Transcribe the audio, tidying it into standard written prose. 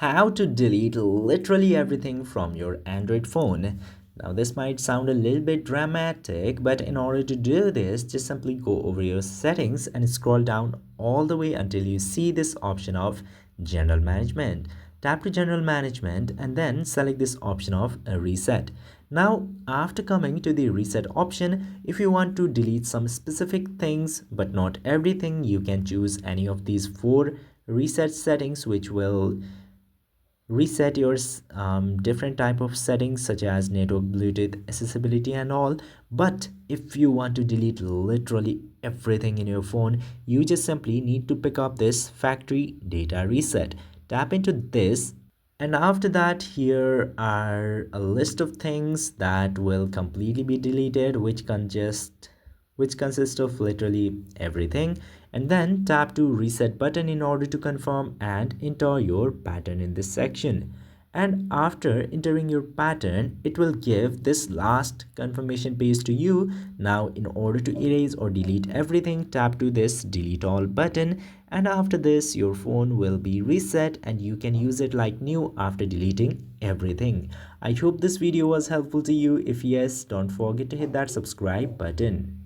How to delete literally everything from your Android phone. Now, this might sound a little bit dramatic, but in order to do this, just simply go over your settings and scroll down all the way until you see this option of General Management. Tap to General Management and then select this option of Reset. Now, after coming to the Reset option, if you want to delete some specific things but not everything, you can choose any of these four reset settings, which will reset your different type of settings such as network, Bluetooth, accessibility and all. But if you want to delete literally everything in your phone, you just simply need to pick up this factory data reset. Tap into this, and after that, here are a list of things that will completely be deleted, which consists of literally everything. And then tap to reset button in order to confirm and enter your pattern in this section. And after entering your pattern, it will give this last confirmation page to you. Now, in order to erase or delete everything, tap to this delete all button, and after this your phone will be reset and you can use it like new after deleting everything. I hope this video was helpful to you. If yes, don't forget to hit that subscribe button.